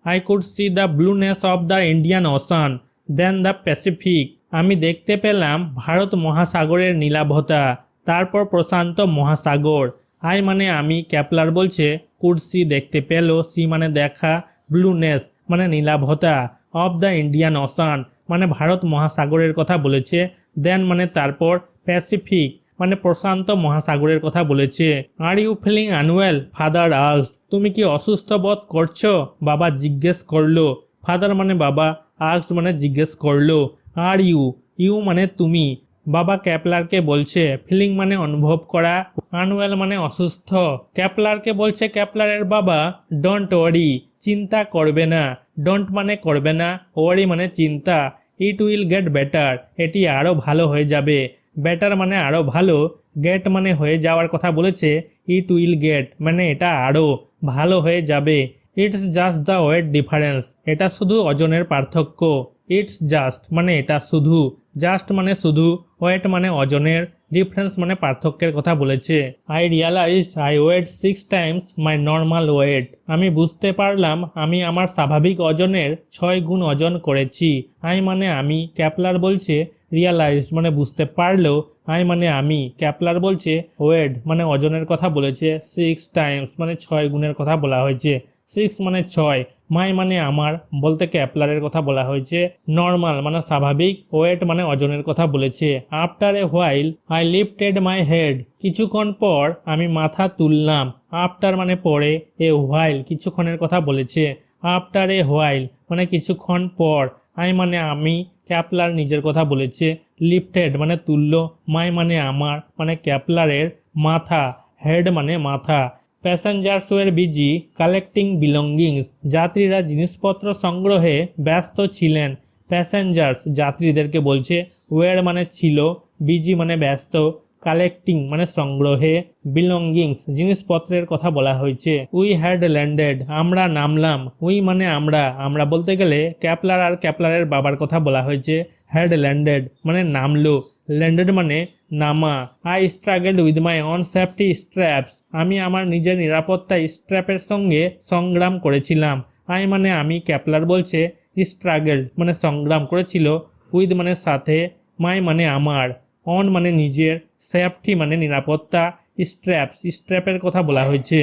I could see the blueness of the Indian Ocean then the Pacific, আমি দেখতে পেলাম ভারত মহাসাগরের নীলাভতা, তারপর প্রশান্ত মহাসাগর। আই মানে আমি, ক্যাপলার বলছে কুড সি দেখতে পেল, সি মানে দেখা, ব্লুনেস মানে নীলাভতা, অফ দ্য ইন্ডিয়ান ওশান মানে ভারত মহাসাগরের কথা বলেছে, দেন মানে তারপর, প্যাসিফিক মানে প্রশান্ত মহাসাগরের কথা বলেছে। Are you feeling unwell father asked, তুমি কি অসুস্থ বোধ করছো? বাবা জিজ্ঞেস করলো। ফাদার মানে বাবা, আস্কড মানে জিজ্ঞেস করলো। আর ইউ, ইউ মানে তুমি, বাবা ক্যাপলারকে বলছে, ফিলিং মানে অনুভব করা, আনওয়েল মানে অসুস্থ। ক্যাপলারকে বলছে ক্যাপলারের বাবা, ডোন্ট ওয়ারি চিন্তা করবে না, ডোন্ট মানে করবে না, ওয়ারি মানে চিন্তা, ইট উইল গেট বেটার এটি আরও ভালো হয়ে যাবে, বেটার মানে আরও ভালো, গেট মানে হয়ে যাওয়ার কথা বলেছে, ইট উইল গেট মানে এটা আরও ভালো হয়ে যাবে, it's just the weight difference এটা শুধু ওজনের পার্থক্য, ইটস জাস্ট মানে এটা শুধু, জাস্ট মানে শুধু, ওয়েট মানে ওজনের, ডিফারেন্স মানে পার্থক্যের কথা বলেছে। I realised I weighed 6 times my normal weight. আমি বুঝতে পারলাম আমি আমার স্বাভাবিক ওজনের 6 গুণ ওজন করেছি। আই মানে আমি, ক্যাপলার বলছে রিয়ালাইজড মানে বুঝতে পারলো, আই মানে আমি, ক্যাপলার বলছে ওয়েট মানে ওজনের কথা বলেছে, 6 টাইমস মানে 6 গুণের কথা বলা হয়েছে। 6 মানে 6, মাই মানে আমার বলতে ক্যাপলারের কথা বলা হয়েছে, নর্মাল মানে স্বাভাবিক, ওয়েট মানে ওজনের কথা বলেছে। After a while I lifted my head, কিছুক্ষণ পর আমি মাথা তুললাম। আফটার মানে পরে, এ হোয়াইল কিছুক্ষণের কথা বলেছে। আফটার এ হোয়াইল মানে কিছুক্ষণ পর, আই মানে আমি, ক্যাপলার নিজের কথা বলেছে, লিফটেড মানে তুলল, মাই মানে আমার মানে ক্যাপলারের মাথা, হেড মানে মাথা। প্যাসেঞ্জার্স ওয়ের বিজি কালেক্টিং বিলঙ্গিংস, যাত্রীরা জিনিসপত্র সংগ্রহে ব্যস্ত ছিলেন। প্যাসেঞ্জার্স যাত্রীদেরকে বলছে, ওয়ের মানে ছিল, বিজি মানে ব্যস্ত, কালেক্টিং মানে সংগ্রহে, বিলঙ্গিংস জিনিসপত্রের কথা বলা হয়েছে। উই হ্যাড ল্যান্ডেড আমরা নামলাম, উই মানে আমরা, আমরা বলতে গেলে ক্যাপলার আর ক্যাপলারের বাবার কথা বলা হয়েছে। হ্যাড ল্যান্ডেড মানে নামলো, ল্যান্ডেড মানে নামা। I struggled with my own safety straps, আমি আমার নিজের নিরাপত্তা স্ট্র্যাপের সঙ্গে সংগ্রাম করেছিলাম। আই মানে আমি, ক্যাপলার বলছে স্ট্রাগলড মানে সংগ্রাম করেছিল, উইথ মানে সাথে, মাই মানে আমার, অন মানে নিজের, সেফটি মানে নিরাপত্তা, স্ট্র্যাপস স্ট্র্যাপের কথা বলা হয়েছে।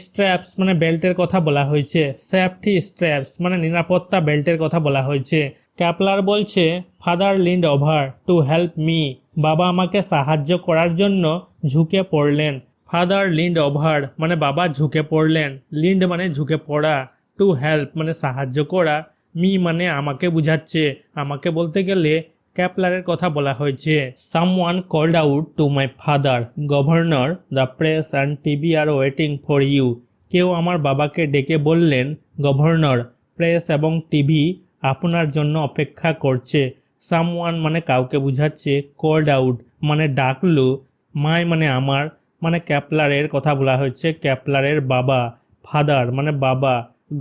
স্ট্র্যাপস মানে বেল্টের কথা বলা হয়েছে, সেফটি স্ট্র্যাপস মানে নিরাপত্তা বেল্টের কথা বলা হয়েছে। ক্যাপলার বলছে father leaned over to help me, বাবা আমাকে সাহায্য করার জন্য ঝুঁকে পড়লেন। ফাদার লিন্ড ওভার মানে বাবা ঝুঁকে পড়লেন, লিন্ড মানে ঝুঁকে পড়া, টু হেল্প মানে সাহায্য করা, মি মানে আমাকে বুঝাচ্ছে, আমাকে বলতে গেলে ক্যাপলারের কথা বলা হয়েছে। Someone called out to my father, governor, the press and TV are waiting for you, কেউ আমার বাবাকে ডেকে বললেন, গভর্নর, প্রেস এবং টিভি আপনার জন্য অপেক্ষা করছে। সামওয়ান মানে কাউকে বুঝাচ্ছে, কল্ড আউট মানে ডাকলো, মাই মানে আমার মানে ক্যাপলারের কথা বলা হয়েছে, ক্যাপলারের বাবা, ফাদার মানে বাবা,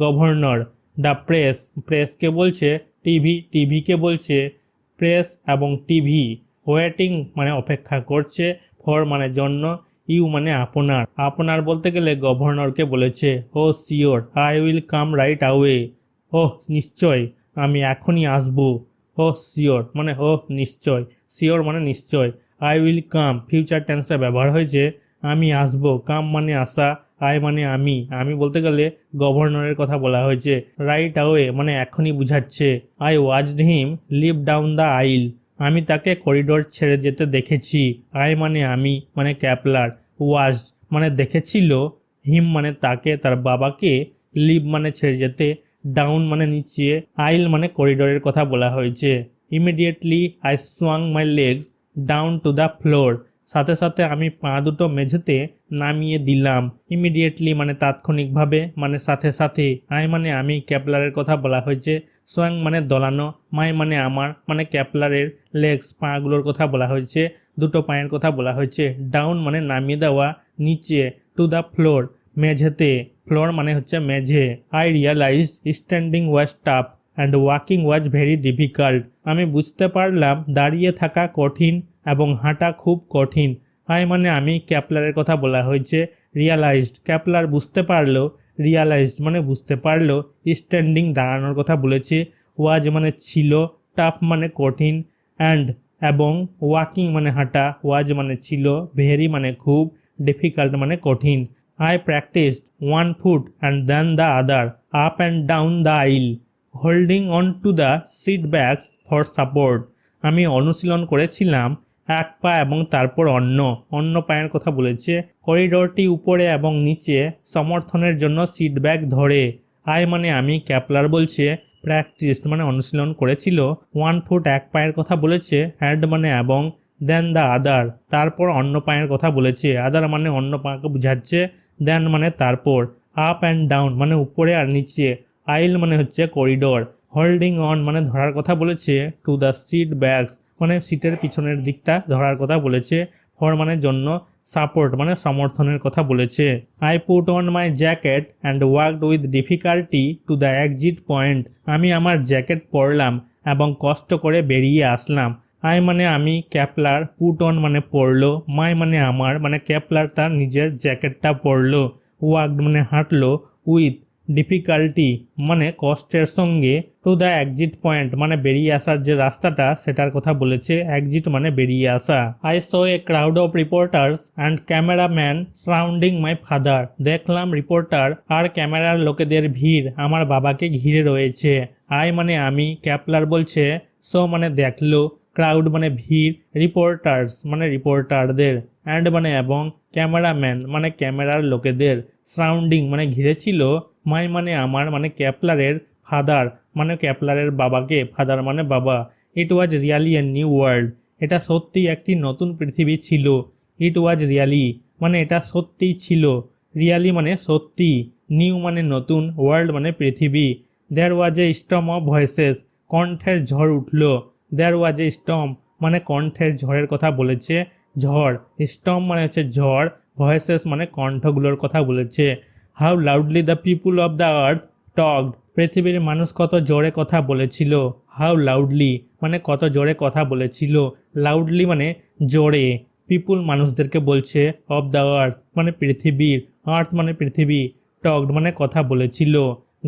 গভর্নর, দ্য প্রেস প্রেসকে বলছে, টিভি টিভিকে বলছে, প্রেস এবং টিভি, ওয়েটিং মানে অপেক্ষা করছে, ফর মানে জন্য, ইউ মানে আপনার, আপনার বলতে গেলে গভর্নরকে বলেছে। Oh sure I will come right away, oh নিশ্চয় আমি এখনই আসবো। ও শিওর মানে ও নিশ্চয়, শিওর মানে নিশ্চয়, আই উইল কাম ফিউচার টেন্সে ব্যবহার হয়েছে, আমি আসবো, কাম মানে আসা, আই মানে আমি, আমি বলতে গেলে গভর্নরের কথা বলা হয়েছে। রাইট আওয়ে মানে এখনই বুঝাচ্ছে। I watched him leave down the aisle, আমি তাকে করিডোর ছেড়ে যেতে দেখেছি। আই মানে আমি মানে ক্যাপলার, ওয়াচড মানে দেখেছিল, হিম মানে তাকে, তার বাবাকে, লিভ মানে ছেড়ে যেতে, ডাউন মানে নিচে, আইল মানে করিডোরের কথা বলা হয়েছে। Immediately I swung my legs down to the floor, সাথে সাথে আমি পা দুটো মেঝেতে নামিয়ে দিলাম। ইমিডিয়েটলি মানে তাৎক্ষণিকভাবে মানে সাথে সাথে, আই মানে আমি, ক্যাপলারের কথা বলা হয়েছে। সোয়াং মানে দোলানো, মাই মানে আমার মানে ক্যাপলারের, লেগস পাগুলোর কথা বলা হয়েছে, দুটো পায়ের কথা বলা হয়েছে। ডাউন মানে নামিয়ে দেওয়া, নিচে, টু দ্য ফ্লোর মেঝেতে, ফ্লোর মানে হচ্ছে মেঝে। I realise standing was tough and walking was very difficult, আমি বুঝতে পারলাম দাঁড়িয়ে থাকা কঠিন এবং হাঁটা খুব কঠিন। আই মানে আমি, ক্যাপলারের কথা বলা হয়েছে। রিয়ালাইজড ক্যাপলার বুঝতে পারলো, রিয়ালাইজড মানে বুঝতে পারলো, স্ট্যান্ডিং দাঁড়ানোর কথা বলেছে, ওয়াজ মানে ছিল, টাফ মানে কঠিন, অ্যান্ড এবং, ওয়াকিং মানে হাঁটা, ওয়াজ মানে ছিল, ভেরি মানে খুব, ডিফিকাল্ট মানে কঠিন। I practiced one foot and then the other up and down the aisle, holding on to the seat backs for support. আমি অনুশীলন করেছিলাম এক পা এবং তারপর অন্য পায়ের কথা বলেছে, করিডোরটি উপরে এবং নিচে সমর্থনের জন্য সিট ব্যাগ ধরে। আই মানে আমি, ক্যাপলার বলছে প্র্যাকটিসড মানে অনুশীলন করেছিল, ওয়ান ফুট এক পায়ের কথা বলেছে, হ্যান্ড মানে এবং, দেন দ্য আদার তারপর অন্য পায়ের কথা বলেছে, আদার মানে অন্য পাকে বুঝাচ্ছে, দেন মানে তারপর, আপ অ্যান্ড ডাউন মানে উপরে আর নিচে, আইল মানে হচ্ছে করিডোর, হোল্ডিং অন মানে ধরার কথা বলেছে, টু দ্য সিট ব্যাগস মানে সিটের পিছনের দিকটা ধরার কথা বলেছে, ফর মানে জন্য, সাপোর্ট মানে সমর্থনের কথা বলেছে। I put on my jacket and walked with difficulty to the exit point, আমি আমার জ্যাকেট পরলাম এবং কষ্ট করে বেরিয়ে আসলাম। আই মানে আমি, ক্যাপলার, পুট অন মানে পরলো, মাই মানে আমার, মানে ক্যাপলার তার নিজের জ্যাকেটটা পরলো, ওয়াকড মানে হাঁটলো, উইথ ডিফিকাল্টি মানে কষ্টের সঙ্গে, টু দ্য এক্সিট পয়েন্ট মানে বেরিয়ে আসার যে রাস্তাটা সেটার কথা বলেছে, এক্সিট মানে বেরিয়ে আসা। I saw a crowd of reporters and cameraman surrounding my father, দেখলাম রিপোর্টার আর ক্যামেরার লোকেদের ভিড় আমার বাবাকে ঘিরে রয়েছে। আই মানে আমি, ক্যাপলার বলছে, সো মানে দেখলো, ক্রাউড মানে ভিড়, রিপোর্টার্স মানে রিপোর্টারদের, অ্যান্ড মানে এবং, ক্যামেরাম্যান মানে ক্যামেরার লোকেদের, সারাউন্ডিং মানে ঘিরেছিল, মাই মানে আমার, মানে ক্যাপলারের, ফাদার মানে ক্যাপলারের বাবাকে, ফাদার মানে বাবা। ইট ওয়াজ রিয়ালি এ নিউ ওয়ার্ল্ড, এটা সত্যিই একটি নতুন পৃথিবী ছিল। ইট ওয়াজ রিয়ালি মানে এটা সত্যিই ছিল, রিয়ালি মানে সত্যি, নিউ মানে নতুন, ওয়ার্ল্ড মানে পৃথিবী। দেয়ার was A Sturm of voices, কণ্ঠের ঝড় উঠল। দেয়ার ওয়াজ এ স্টর্ম মানে কণ্ঠের ঝড়ের কথা বলেছে, ঝড়, স্টর্ম মানে হচ্ছে ঝড়, ভয়েসেস মানে কণ্ঠগুলোর কথা বলেছে। How loudly the people of the earth talked, পৃথিবীর মানুষ কত জোরে কথা বলেছিল। হাউ লাউডলি মানে কত জোরে কথা বলেছিল, লাউডলি মানে জোরে, পিপুল মানুষদেরকে বলছে, অফ দ্য আর্থ মানে পৃথিবীর, আর্থ মানে পৃথিবী, টকড মানে কথা বলেছিল।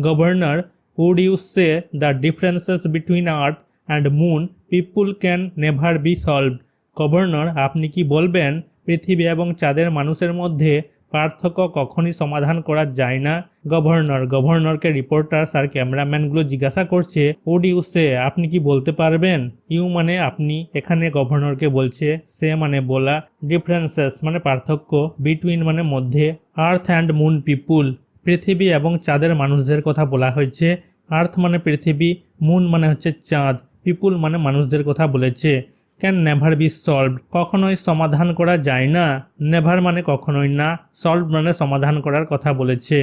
Governor, would you say the differences between Earth and moon people can never be solved, governor আপনি কি বলবেন পৃথিবী এবং চাঁদের মানুষের মধ্যে পার্থক্য কখনই সমাধান করা যায় না। গভর্নরকে রিপোর্টার্স আর ক্যামেরাম্যানগুলো জিজ্ঞাসা করছে, উড ইউ সে আপনি কি বলতে পারবেন, ইউ মানে আপনি, এখানে গভর্নরকে বলছে, সে মানে বলা, ডিফারেন্সেস মানে পার্থক্য, বিটুইন মানে মধ্যে, আর্থ অ্যান্ড মুন পিপুল পৃথিবী এবং চাঁদের মানুষদের কথা বলা হয়েছে। আর্থ মানে পৃথিবী, মুন মানে হচ্ছে চাঁদ, পিপুল মানে মানুষদের কথা বলেছে। ক্যান নেভার বি সলভড কখনোই সমাধান করা যায় না, নেভার মানে কখনোই না, সলভ মানে সমাধান করার কথা বলেছে।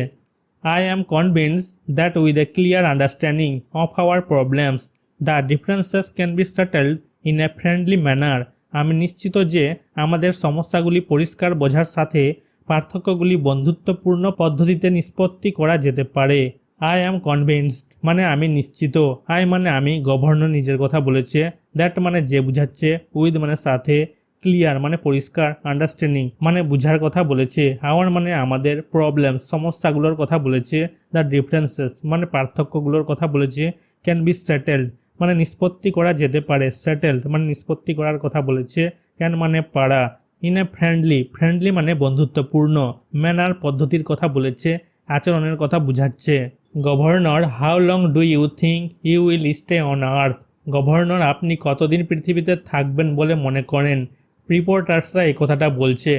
I am convinced that with a clear understanding of our problems the differences can be settled in a friendly manner, আমি নিশ্চিত যে আমাদের সমস্যাগুলি পরিষ্কার বোঝার সাথে পার্থক্যগুলি বন্ধুত্বপূর্ণ পদ্ধতিতে নিষ্পত্তি করা যেতে পারে। আই অ্যাম কনভিন্সড মানে আমি নিশ্চিত, আই মানে আমি, গভর্নর নিজের কথা বলেছে, দ্যাট মানে যে বুঝাচ্ছে, উইথ মানে সাথে, ক্লিয়ার মানে পরিষ্কার, আন্ডারস্ট্যান্ডিং মানে বুঝার কথা বলেছে, আওয়ার মানে আমাদের, প্রবলেম সমস্যাগুলোর কথা বলেছে, দ্য ডিফারেন্সেস মানে পার্থক্যগুলোর কথা বলেছে, ক্যান বি সেটেলড মানে নিষ্পত্তি করা যেতে পারে, সেটেলড মানে নিষ্পত্তি করার কথা বলেছে, ক্যান মানে পারা, ইন এ ফ্রেন্ডলি মানে বন্ধুত্বপূর্ণ, ম্যানার পদ্ধতির কথা বলেছে, আচরণের কথা বুঝাচ্ছে। Governor, how long do you think you will stay on Earth, governor আপনি কতদিন পৃথিবীতে থাকবেন বলে মনে করেন। রিপোর্টার্সরা এই কথাটা বলছে,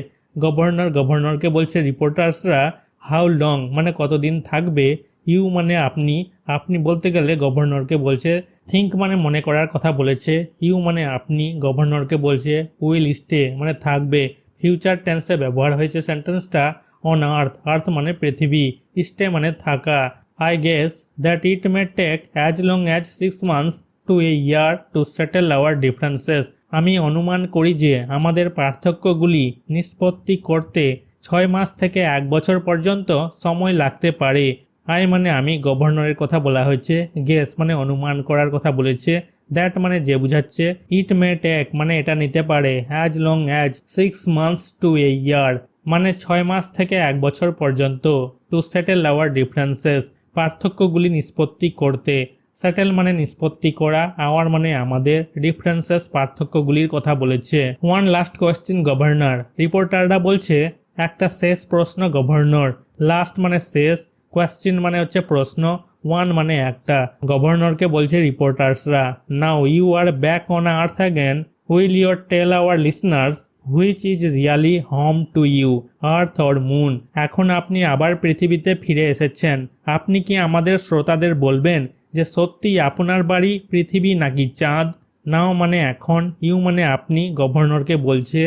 গভর্নরকে বলছে রিপোর্টার্সরা, হাউ লং মানে কতদিন থাকবে, ইউ মানে আপনি, আপনি বলতে গেলে গভর্নরকে বলছে, থিঙ্ক মানে মনে করার কথা বলেছে, ইউ মানে আপনি, গভর্নরকে বলছে, উইল স্টে মানে থাকবে, ফিউচার টেন্সে ব্যবহার হয়েছে সেন্টেন্সটা, অন আর্থ, আর্থ মানে পৃথিবী, স্টে মানে থাকা। I guess that it may take as long as 6 months to a year to settle our differences, আমি অনুমান করি যে আমাদের পার্থক্যগুলি নিষ্পত্তি করতে 6 মাস থেকে 1 বছর পর্যন্ত সময় লাগতে পারে। আই মানে আমি, গভর্নরের কথা বলা হয়েছে, গেস মানে অনুমান করার কথা বলেছে, দ্যাট মানে যে বুঝাচ্ছে, ইট মে টেক মানে এটা নিতে পারে, as long as 6 months to a year মানে 6 মাস থেকে 1 বছর পর্যন্ত, টু সেটেল আওয়ার ডিফারেন্সেস পার্থক্যগুলি নিষ্পত্তি করতে, সেটেল মানে নিষ্পত্তি করা, আওয়ার মানে আমাদের, ডিফারেন্সেস পার্থক্যগুলির কথা বলেছে। ওয়ান লাস্ট কোয়েশ্চেন গভর্নর, রিপোর্টাররা বলছে, একটা শেষ প্রশ্ন গভর্নর, লাস্ট মানে শেষ, কোয়েশ্চেন মানে হচ্ছে প্রশ্ন, ওয়ান মানে একটা, গভর্নরকে বলছে রিপোর্টার্সরা, now you are back on earth again, will your tell our listeners which is really home to you, earth or moon, এখন আপনি আবার পৃথিবীতে ফিরে এসেছেন, আপনি কি আমাদের শ্রোতাদের বলবেন যে সত্যিই আপনার বাড়ি পৃথিবী নাকি চাঁদ। নাও মানে এখন, ইউ মানে আপনি, গভর্নরকে বলছে,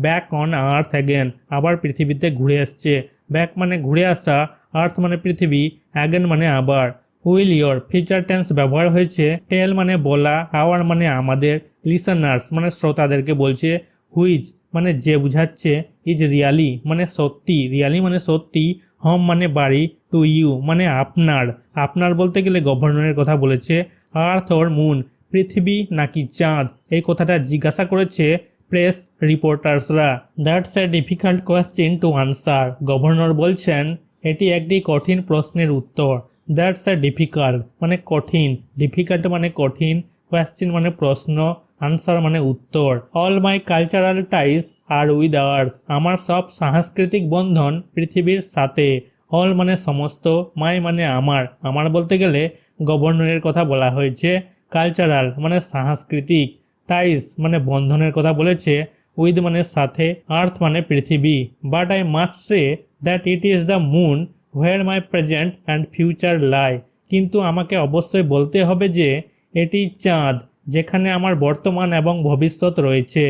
ব্যাক অন আর্থ অ্যাগেন আবার পৃথিবীতে ঘুরে আসছে, ব্যাক মানে ঘুরে আসা, আর্থ মানে পৃথিবী, অ্যাগেন মানে আবার। উইল ইয়র ফিউচার টেন্স ব্যবহার হয়েছে, টেল মানে বলা, আওয়ার মানে আমাদের, লিসনার্স মানে শ্রোতাদেরকে বলছে, হুইচ মানে যে বুঝাচ্ছে, ইজ রিয়ালি মানে সত্যি, রিয়ালি মানে সত্যি, হোম মানে বাড়ি, টু ইউ মানে আপনার, আপনার বলতে গেলে গভর্নরের কথা বলেছে, আর্থ ওর মুন পৃথিবী নাকি চাঁদ, এই কথাটা জিজ্ঞাসা করেছে প্রেস রিপোর্টার্সরা। That's a difficult question to answer. Governor বলছেন এটি একটি কঠিন প্রশ্নের উত্তর। দ্যাটস এ ডিফিকাল্ট মানে কঠিন, ডিফিকাল্ট মানে কঠিন, কোয়েশ্চেন মানে প্রশ্ন, আনসার মানে উত্তর। All my cultural ties are with earth. আমার সব সাংস্কৃতিক বন্ধন পৃথিবীর সাথে। অল মানে সমস্ত, মাই মানে আমার, আমার বলতে গেলে গভর্নরের কথা বলা হয়েছে। কালচারাল মানে সাংস্কৃতিক, টাইজ মানে বন্ধনের কথা বলেছে, উইথ মানে সাথে, আর্থ মানে পৃথিবী। But I must say that it is the moon where my present and future lie. কিন্তু আমাকে অবশ্যই বলতে হবে যে এটি চাঁদ, যেখানে আমার বর্তমান এবং ভবিষ্যৎ রয়েছে।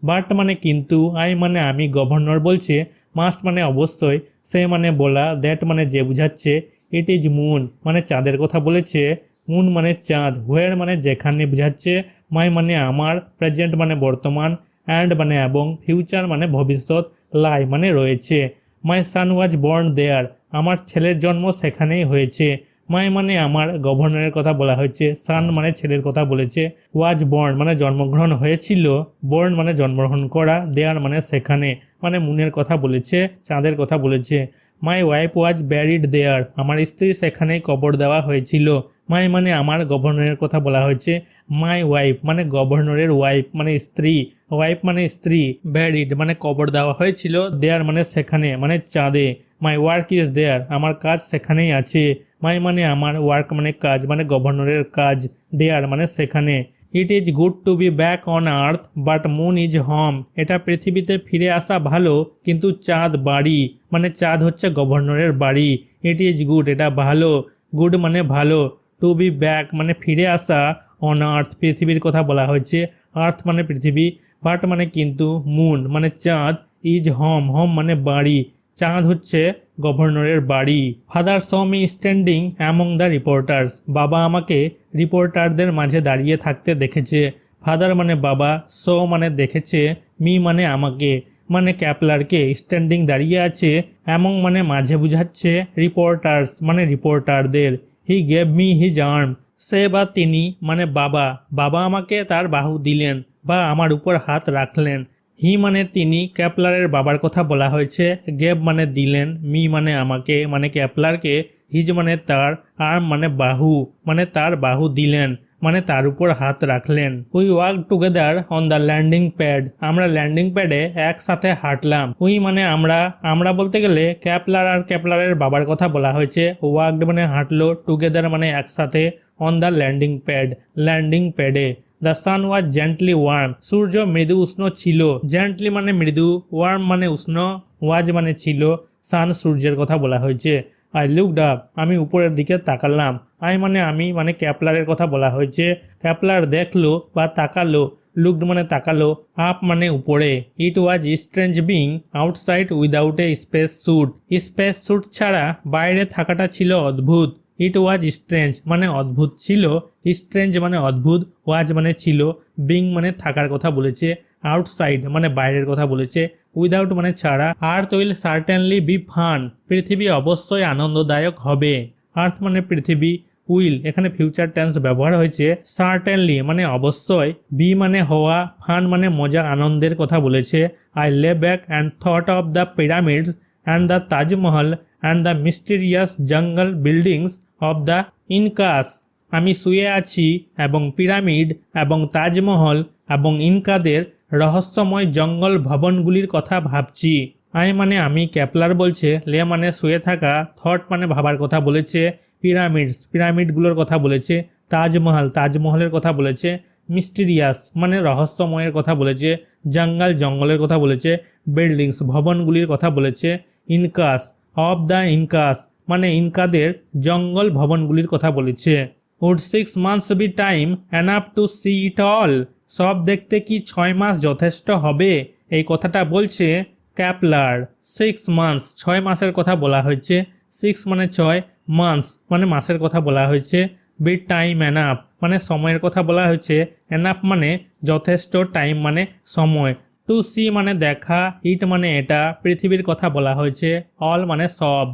বাট মানে কিন্তু, আই মানে আমি, গভর্নর বলছে, মাস্ট মানে অবশ্যই, সে মানে বলা, দ্যাট মানে যে বুঝাচ্ছে, ইট ইজ মুন মানে চাঁদের কথা বলেছে, মুন মানে চাঁদ, হোয়ার মানে যেখানে বুঝাচ্ছে, মাই মানে আমার, প্রেজেন্ট মানে বর্তমান, অ্যান্ড মানে এবং, ফিউচার মানে ভবিষ্যৎ, লাই মানে রয়েছে। মাই সান ওয়াজ বর্ন দেয়ার। আমার ছেলের জন্ম সেখানেই হয়েছে। মাই মানে আমার, গভর্নরের কথা বলা হয়েছে, সান মানে ছেলের কথা বলেছে, ওয়াজ বর্ন মানে জন্মগ্রহণ হয়েছিল, বর্ন মানে জন্মগ্রহণ করা, দেয়ার মানে সেখানে, মানে মুনের কথা বলেছে, চাঁদের কথা বলেছে। মাই ওয়াইফ ওয়াজ ব্যারিড দেয়ার। আমার স্ত্রী সেখানেই কবর দেওয়া হয়েছিল। মাই মানে আমার, গভর্নরের কথা বলা হয়েছে, মাই ওয়াইফ মানে গভর্নরের ওয়াইফ মানে স্ত্রী, ওয়াইফ মানে স্ত্রী, ব্যারিড মানে কবর দেওয়া হয়েছিল, দেয়ার মানে সেখানে মানে চাঁদে। My work is there. আমার কাজ সেখানেই আছে। মাই মানে আমার, ওয়ার্ক মানে কাজ মানে গভর্নরের কাজ, দেয়ার মানে সেখানে। It is good to be back on Earth but moon is home. এটা পৃথিবীতে ফিরে আসা ভালো, কিন্তু চাঁদ বাড়ি, মানে চাঁদ হচ্ছে গভর্নরের বাড়ি। ইট ইজ গুড এটা ভালো, গুড মানে ভালো, টু বি ব্যাক মানে ফিরে আসা, অন আর্থ পৃথিবীর কথা বলা হয়েছে, আর্থ মানে পৃথিবী, বাট মানে কিন্তু, মুন মানে চাঁদ, ইজ হোম, হোম মানে বাড়ি, চাঁদ হচ্ছে গভর্নরের বাড়ি। Father saw me standing among the reporters. বাবা আমাকে রিপোর্টারদের মাঝে দাঁড়িয়ে থাকতে দেখেছে। ফাদার মানে বাবা, সো মানে দেখেছে, মি মানে আমাকে মানে ক্যাপলারকে, স্ট্যান্ডিং দাঁড়িয়ে আছে, অ্যামং মানে মাঝে বুঝাচ্ছে, রিপোর্টার্স মানে রিপোর্টারদের। He gave me his arm. সে বা তিনি মানে বাবা, বাবা আমাকে তার বাহু দিলেন বা আমার উপর হাত রাখলেন। হি মানে তিনি, ক্যাপলারের বাবার কথা বলা হয়েছে, গেভ মানে দিলেন, মি মানে আমাকে মানে ক্যাপলারকে, হিজ মানে তার, আর্ম মানে বাহু মানে তার বাহু দিলেন মানে তার উপর হাত রাখলেন। We walk together on the landing pad. আমরা ল্যান্ডিং প্যাডে একসাথে হাঁটলাম। উই মানে আমরা, আমরা বলতে গেলে ক্যাপলার আর ক্যাপলারের বাবার কথা বলা হয়েছে। ওয়াকড মানে হাঁটলো, টুগেদার মানে একসাথে, on the landing pad landing প্যাডে। The sun was gently warm. সূর্য মৃদু উষ্ণ ছিল। জেন্টলি মানে মৃদু, ওয়ার্ম মানে উষ্ণ, ওয়াজ মানে ছিল, সান সূর্যের কথা বলা হয়েছে। I looked up. আমি উপরের দিকে তাকালাম। আই মানে আমি মানে ক্যাপলারের কথা বলা হয়েছে, ক্যাপলার দেখলো বা তাকালো, লুকড মানে তাকালো, আপ মানে উপরে। It was strange being outside without a space suit. Space suit ছাড়া বাইরে থাকাটা ছিল অদ্ভুত। ইট ওয়াজ স্ট্রেঞ্জ মানে অদ্ভুত ছিল, স্ট্রেঞ্জ মানে অদ্ভুত, ওয়াজ মানে ছিল, বিং মানে থাকার কথা বলেছে, আউটসাইড মানে বাইরের কথা বলেছে, উইদাউট মানে ছাড়া। আর্থ উইল সার্টেনলি বি ফান। পৃথিবী অবশ্যই আনন্দদায়ক হবে। আর্থ মানে পৃথিবী, উইল এখানে ফিউচার টেন্স ব্যবহার হয়েছে, সার্টেনলি মানে অবশ্যই, বি মানে হওয়া, ফান মানে মজা আনন্দের কথা বলেছে। আই লে back and thought of the pyramids and the Taj Mahal and the mysterious জঙ্গল বিল্ডিংস অফ দ্য ইনকাস। আমি শুয়ে আছি এবং পিরামিড এবং তাজমহল এবং ইনকাদের রহস্যময় জঙ্গল ভবনগুলির কথা ভাবছি। আই মানে আমি, ক্যাপলার বলছে, লে মানে শুয়ে থাকা, থট মানে ভাবার কথা বলেছে, পিরামিডস পিরামিডগুলোর কথা বলেছে, তাজমহল তাজমহলের কথা বলেছে, মিস্টিরিয়াস মানে রহস্যময়ের কথা বলেছে, জঙ্গল জঙ্গলের কথা বলেছে, বিল্ডিংস ভবনগুলির কথা বলেছে, ইনকাস অফ দ্য ইনকাস মানে ইনকাদের জঙ্গল ভবনগুলির কথা বলেছে। Would 6 months be time enough to see it all. সব দেখতে কি 6 মাস যথেষ্ট হবে? এই কথাটা বলছে ক্যাপলার। 6 months 6 মাসের কথা বলা হয়েছে, 6 মানে 6, মান্থস মানে মাসের কথা বলা হয়েছে, বি টাইম এনাফ মানে সময়ের কথা বলা হয়েছে, এনাফ মানে যথেষ্ট, টাইম মানে সময়, টু সি মানে দেখা, ইট মানে এটা, পৃথিবীর কথা বলা হয়েছে, অল মানে সব।